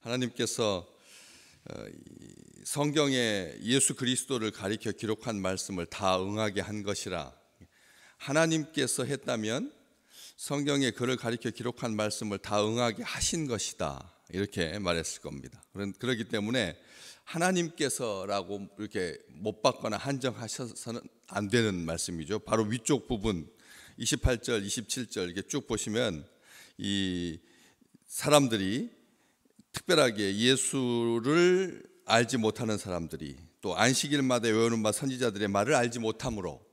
하나님께서 성경에 예수 그리스도를 가리켜 기록한 말씀을 다 응하게 한 것이라. 하나님께서 했다면 성경에 그를 가리켜 기록한 말씀을 다 응하게 하신 것이다, 이렇게 말했을 겁니다. 그렇기 때문에 하나님께서라고 이렇게 못 받거나 한정하셔서는 안 되는 말씀이죠. 바로 위쪽 부분 28절, 27절 이렇게 쭉 보시면 이 사람들이, 특별하게 예수를 알지 못하는 사람들이, 또 안식일마다 외우는 바 선지자들의 말을 알지 못함으로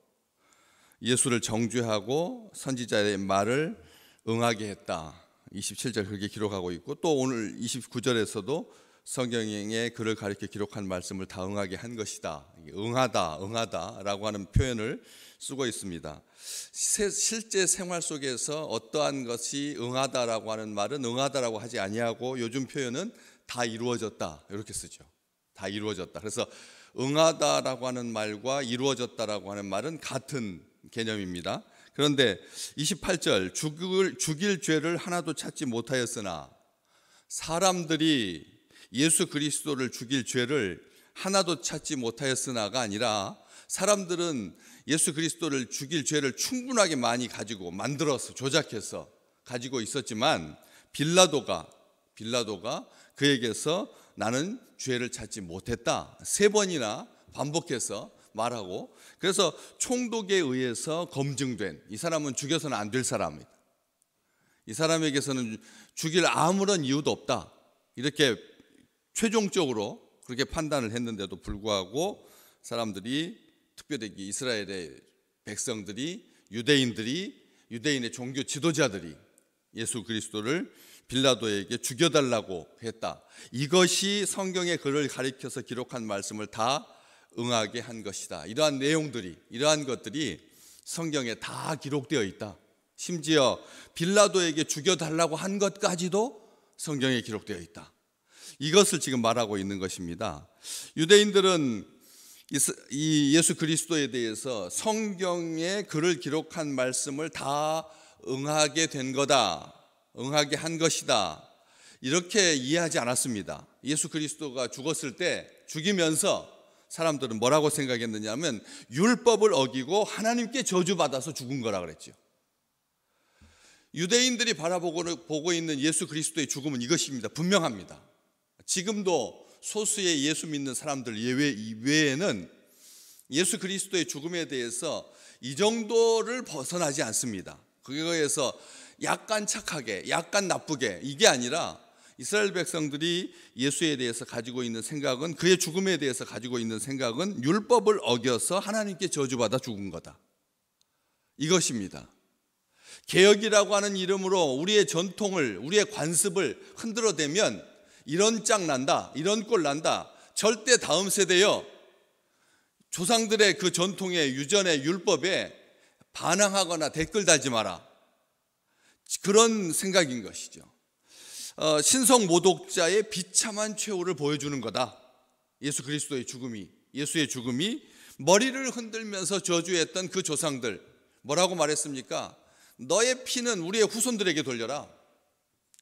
예수를 정죄하고 선지자의 말을 응하게 했다. 27절 그렇게 기록하고 있고, 또 오늘 29절에서도 성경에 그를 가리켜 기록한 말씀을 다 응하게 한 것이다. 응하다라고 하는 표현을 쓰고 있습니다. 실제 생활 속에서 어떠한 것이 응하다라고 하는 말은 응하다라고 하지 아니하고, 요즘 표현은 다 이루어졌다 이렇게 쓰죠. 다 이루어졌다. 그래서 응하다라고 하는 말과 이루어졌다라고 하는 말은 같은 개념입니다. 그런데 28절 죽일 죄를 하나도 찾지 못하였으나, 사람들이 예수 그리스도를 죽일 죄를 하나도 찾지 못하였으나가 아니라, 사람들은 예수 그리스도를 죽일 죄를 충분하게 많이 가지고 만들어서 조작해서 가지고 있었지만, 빌라도가 그에게서 나는 죄를 찾지 못했다 3번이나 반복해서 말하고, 그래서 총독에 의해서 검증된, 이 사람은 죽여서는 안 될 사람이다, 이 사람에게서는 죽일 아무런 이유도 없다, 이렇게 최종적으로 그렇게 판단을 했는데도 불구하고 사람들이, 특별히 이스라엘의 백성들이, 유대인의 종교 지도자들이 예수 그리스도를 빌라도에게 죽여달라고 했다. 이것이 성경에 그를 가리켜서 기록한 말씀을 다 응하게 한 것이다. 이러한 것들이 성경에 다 기록되어 있다. 심지어 빌라도에게 죽여달라고 한 것까지도 성경에 기록되어 있다. 이것을 지금 말하고 있는 것입니다. 유대인들은 이 예수 그리스도에 대해서 성경에 그를 기록한 말씀을 다 응하게 된 거다, 응하게 한 것이다, 이렇게 이해하지 않았습니다. 예수 그리스도가 죽었을 때, 죽이면서 사람들은 뭐라고 생각했느냐면 율법을 어기고 하나님께 저주받아서 죽은 거라 그랬죠. 유대인들이 바라보고 있는 예수 그리스도의 죽음은 이것입니다. 분명합니다. 지금도 소수의 예수 믿는 사람들 외에는 예수 그리스도의 죽음에 대해서 이 정도를 벗어나지 않습니다. 그거에서 약간 착하게, 약간 나쁘게, 이게 아니라 이스라엘 백성들이 예수에 대해서 가지고 있는 생각은, 그의 죽음에 대해서 가지고 있는 생각은 율법을 어겨서 하나님께 저주받아 죽은 거다, 이것입니다. 개혁이라고 하는 이름으로 우리의 전통을, 우리의 관습을 흔들어대면 이런 짝 난다, 이런 꼴 난다, 절대 다음 세대여 조상들의 그 전통의 유전의 율법에 반항하거나 댓글 달지 마라, 그런 생각인 것이죠. 신성 모독자의 비참한 최후를 보여주는 거다. 예수 그리스도의 죽음이, 예수의 죽음이 머리를 흔들면서 저주했던 그 조상들, 뭐라고 말했습니까? 너의 피는 우리의 후손들에게 돌려라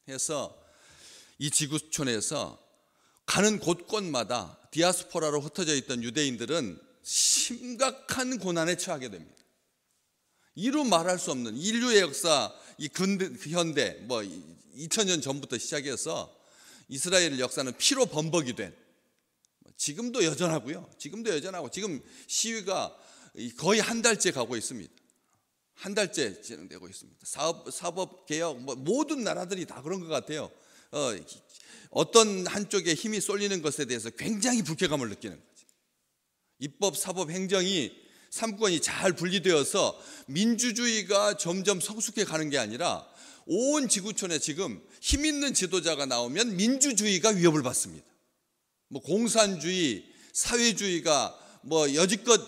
해서 이 지구촌에서 가는 곳곳마다 디아스포라로 흩어져 있던 유대인들은 심각한 고난에 처하게 됩니다. 이루 말할 수 없는 인류의 역사, 이 현대 2000년 전부터 시작해서 이스라엘 역사는 피로 범벅이 된, 지금도 여전하고요. 지금 시위가 거의 한 달째 가고 있습니다. 한 달째 진행되고 있습니다. 사법 개혁, 모든 나라들이 다 그런 것 같아요. 어떤 한쪽에 힘이 쏠리는 것에 대해서 굉장히 불쾌감을 느끼는 거죠. 입법, 사법, 행정이 3권이 잘 분리되어서 민주주의가 점점 성숙해 가는 게 아니라, 온 지구촌에 지금 힘 있는 지도자가 나오면 민주주의가 위협을 받습니다. 공산주의, 사회주의가 여지껏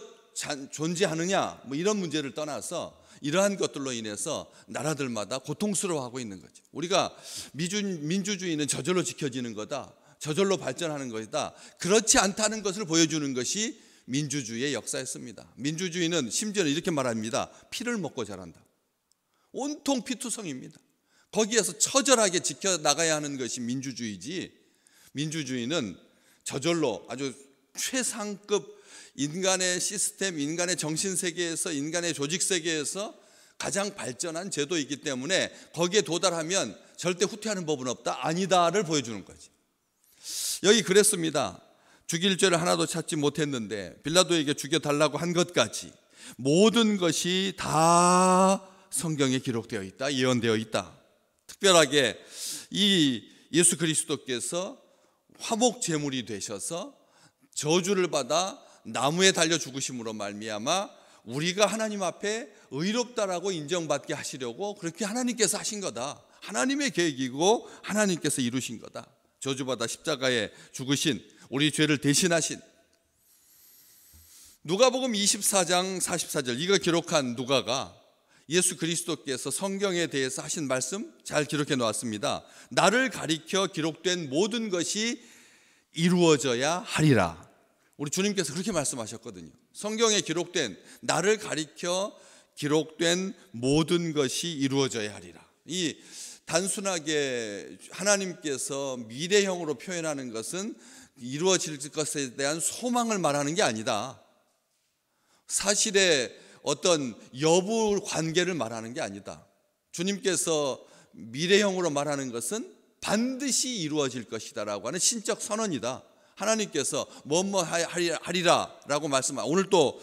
존재하느냐, 이런 문제를 떠나서 이러한 것들로 인해서 나라들마다 고통스러워하고 있는 거죠. 우리가 민주주의는 저절로 지켜지는 거다, 저절로 발전하는 것이다, 그렇지 않다는 것을 보여주는 것이 민주주의의 역사였습니다. 민주주의는 심지어는 이렇게 말합니다. 피를 먹고 자란다. 온통 피투성입니다. 거기에서 처절하게 지켜나가야 하는 것이 민주주의지, 민주주의는 저절로 아주 최상급 인간의 시스템, 인간의 정신세계에서, 인간의 조직세계에서 가장 발전한 제도이기 때문에 거기에 도달하면 절대 후퇴하는 법은 없다, 아니다를 보여주는 거지. 여기 그랬습니다. 죽일 죄를 하나도 찾지 못했는데 빌라도에게 죽여달라고 한 것까지 모든 것이 다 성경에 기록되어 있다, 예언되어 있다. 특별하게 이 예수 그리스도께서 화목 제물이 되셔서 저주를 받아 나무에 달려 죽으심으로 말미암아 우리가 하나님 앞에 의롭다라고 인정받게 하시려고 그렇게 하나님께서 하신 거다. 하나님의 계획이고 하나님께서 이루신 거다. 저주받아 십자가에 죽으신, 우리 죄를 대신하신. 누가복음 24장 44절, 이거 기록한 누가가 예수 그리스도께서 성경에 대해서 하신 말씀 잘 기록해 놓았습니다. 나를 가리켜 기록된 모든 것이 이루어져야 하리라. 우리 주님께서 그렇게 말씀하셨거든요. 성경에 기록된, 나를 가리켜 기록된 모든 것이 이루어져야 하리라. 이 단순하게 하나님께서 미래형으로 표현하는 것은 이루어질 것에 대한 소망을 말하는 게 아니다. 사실의 어떤 여부 관계를 말하는 게 아니다. 주님께서 미래형으로 말하는 것은 반드시 이루어질 것이다라고 하는 신적 선언이다. 하나님께서 뭐뭐 하리라라고 말씀하고, 오늘 또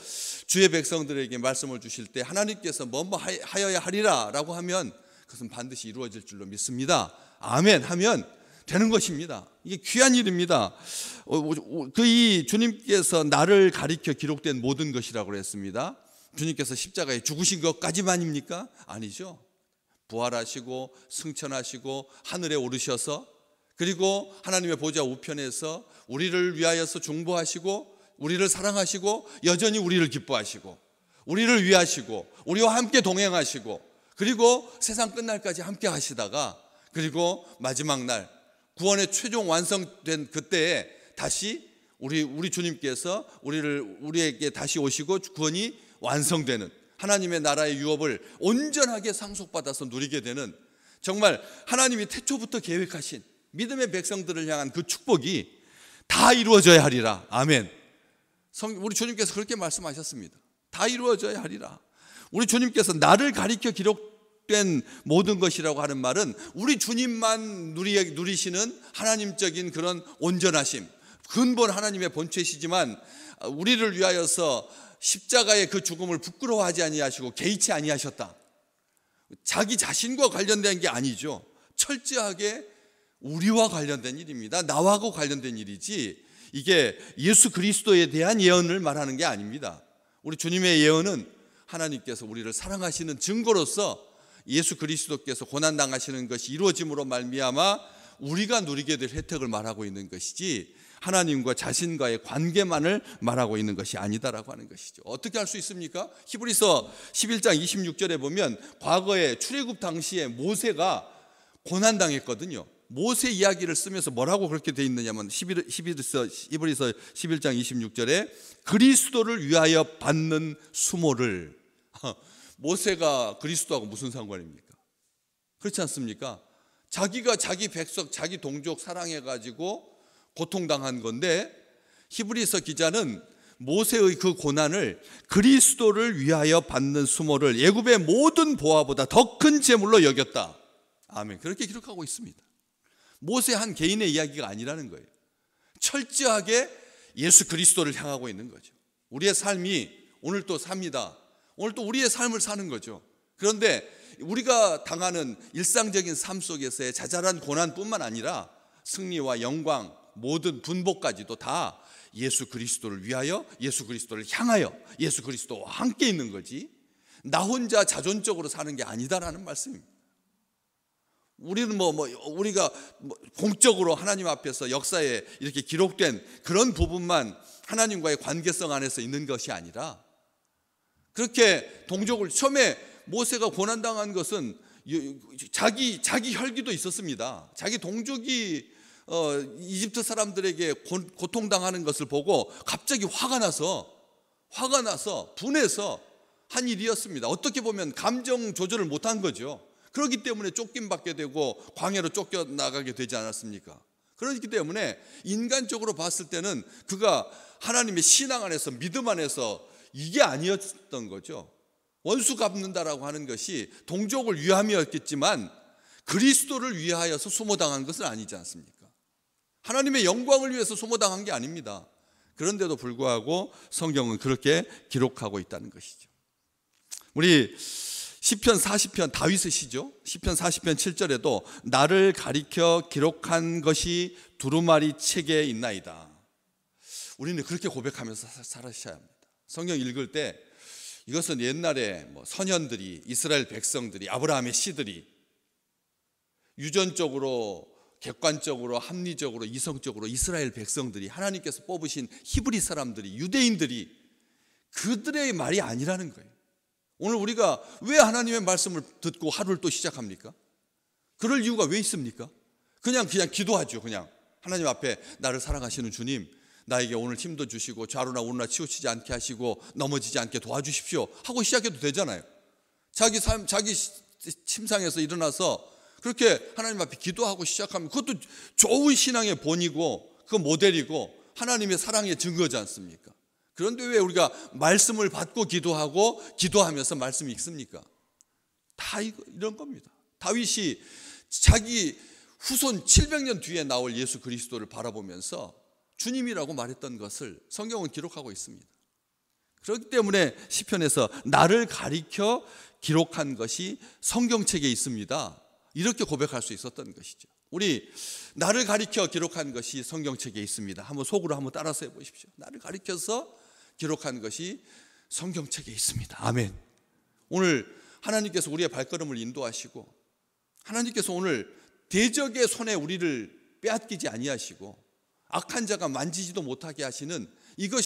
주의 백성들에게 말씀을 주실 때 하나님께서 뭐뭐 하여야 하리라라고 하면 그것은 반드시 이루어질 줄로 믿습니다. 아멘 하면 되는 것입니다. 이게 귀한 일입니다. 이 주님께서 나를 가리켜 기록된 모든 것이라고 했습니다. 주님께서 십자가에 죽으신 것까지만입니까? 아니죠. 부활하시고 승천하시고 하늘에 오르셔서, 그리고 하나님의 보좌 우편에서 우리를 위하여서 중보하시고 우리를 사랑하시고 여전히 우리를 기뻐하시고 우리를 위하시고 우리와 함께 동행하시고, 그리고 세상 끝날까지 함께 하시다가, 그리고 마지막 날 구원의 최종 완성된 그때에 다시 우리 주님께서 우리에게 다시 오시고 구원이 완성되는, 하나님의 나라의 유업을 온전하게 상속받아서 누리게 되는, 정말 하나님이 태초부터 계획하신 믿음의 백성들을 향한 그 축복이 다 이루어져야 하리라. 아멘. 우리 주님께서 그렇게 말씀하셨습니다. 다 이루어져야 하리라. 우리 주님께서 나를 가리켜 기록된 모든 것이라고 하는 말은 우리 주님만 누리시는 하나님적인 그런 온전하심, 근본 하나님의 본체시지만 우리를 위하여서 십자가의 그 죽음을 부끄러워하지 아니하시고 개의치 아니하셨다. 자기 자신과 관련된 게 아니죠. 철저하게 우리와 관련된 일입니다. 나하고 관련된 일이지, 이게 예수 그리스도에 대한 예언을 말하는 게 아닙니다. 우리 주님의 예언은 하나님께서 우리를 사랑하시는 증거로서 예수 그리스도께서 고난당하시는 것이 이루어짐으로 말미암아 우리가 누리게 될 혜택을 말하고 있는 것이지, 하나님과 자신과의 관계만을 말하고 있는 것이 아니다라고 하는 것이죠. 어떻게 할 수 있습니까? 히브리서 11장 26절에 보면 과거에 출애굽 당시에 모세가 고난당했거든요. 모세 이야기를 쓰면서 뭐라고 그렇게 돼 있느냐면 히브리서 11장 26절에 그리스도를 위하여 받는 수모를. 모세가 그리스도하고 무슨 상관입니까? 그렇지 않습니까? 자기가 자기 백성, 자기 동족 사랑해가지고 고통당한 건데, 히브리서 기자는 모세의 그 고난을 그리스도를 위하여 받는 수모를 애굽의 모든 보화보다 더 큰 제물로 여겼다. 아멘. 그렇게 기록하고 있습니다. 모세 한 개인의 이야기가 아니라는 거예요. 철저하게 예수 그리스도를 향하고 있는 거죠. 우리의 삶이 오늘 또 삽니다. 오늘 또 우리의 삶을 사는 거죠. 그런데 우리가 당하는 일상적인 삶 속에서의 자잘한 고난뿐만 아니라 승리와 영광, 모든 분복까지도 다 예수 그리스도를 위하여, 예수 그리스도를 향하여, 예수 그리스도와 함께 있는 거지, 나 혼자 자존적으로 사는 게 아니다라는 말씀입니다. 우리는 우리가 공적으로 하나님 앞에서 역사에 이렇게 기록된 그런 부분만 하나님과의 관계성 안에서 있는 것이 아니라, 그렇게 동족을, 처음에 모세가 고난당한 것은 자기 혈기도 있었습니다. 자기 동족이 이집트 사람들에게 고통당하는 것을 보고 갑자기 화가 나서 분해서 한 일이었습니다. 어떻게 보면 감정 조절을 못한 거죠. 그렇기 때문에 쫓김받게 되고 광야로 쫓겨나가게 되지 않았습니까? 그렇기 때문에 인간적으로 봤을 때는 그가 하나님의 신앙 안에서, 믿음 안에서 이게 아니었던 거죠. 원수 갚는다라고 하는 것이 동족을 위함이었겠지만 그리스도를 위하여서 소모당한 것은 아니지 않습니까? 하나님의 영광을 위해서 소모당한 게 아닙니다. 그런데도 불구하고 성경은 그렇게 기록하고 있다는 것이죠. 우리 시편 40편 다윗의 시죠. 시편 40편 7절에도 나를 가리켜 기록한 것이 두루마리 책에 있나이다. 우리는 그렇게 고백하면서 살아셔야 합니다. 성경 읽을 때 이것은 옛날에 선현들이, 이스라엘 백성들이, 아브라함의 씨들이 유전적으로, 객관적으로, 합리적으로, 이성적으로 이스라엘 백성들이, 하나님께서 뽑으신 히브리 사람들이, 유대인들이 그들의 말이 아니라는 거예요. 오늘 우리가 왜 하나님의 말씀을 듣고 하루를 또 시작합니까? 그럴 이유가 왜 있습니까? 그냥 기도하죠. 그냥 하나님 앞에 나를 사랑하시는 주님, 나에게 오늘 힘도 주시고 좌로나 우로나 치우치지 않게 하시고 넘어지지 않게 도와주십시오 하고 시작해도 되잖아요. 자기 침상에서 일어나서 그렇게 하나님 앞에 기도하고 시작하면 그것도 좋은 신앙의 본이고 그 모델이고 하나님의 사랑의 증거지 않습니까? 그런데 왜 우리가 말씀을 받고 기도하고 기도하면서 말씀이 읽습니까? 다 이런 겁니다. 다윗이 자기 후손 700년 뒤에 나올 예수 그리스도를 바라보면서 주님이라고 말했던 것을 성경은 기록하고 있습니다. 그렇기 때문에 시편에서 나를 가리켜 기록한 것이 성경책에 있습니다. 이렇게 고백할 수 있었던 것이죠. 우리 나를 가리켜 기록한 것이 성경책에 있습니다. 한번 속으로 한번 따라서 해보십시오. 나를 가리켜서 기록한 것이 성경책에 있습니다. 아멘. 오늘 하나님께서 우리의 발걸음을 인도하시고 하나님께서 오늘 대적의 손에 우리를 빼앗기지 아니하시고 악한 자가 만지지도 못하게 하시는 이것이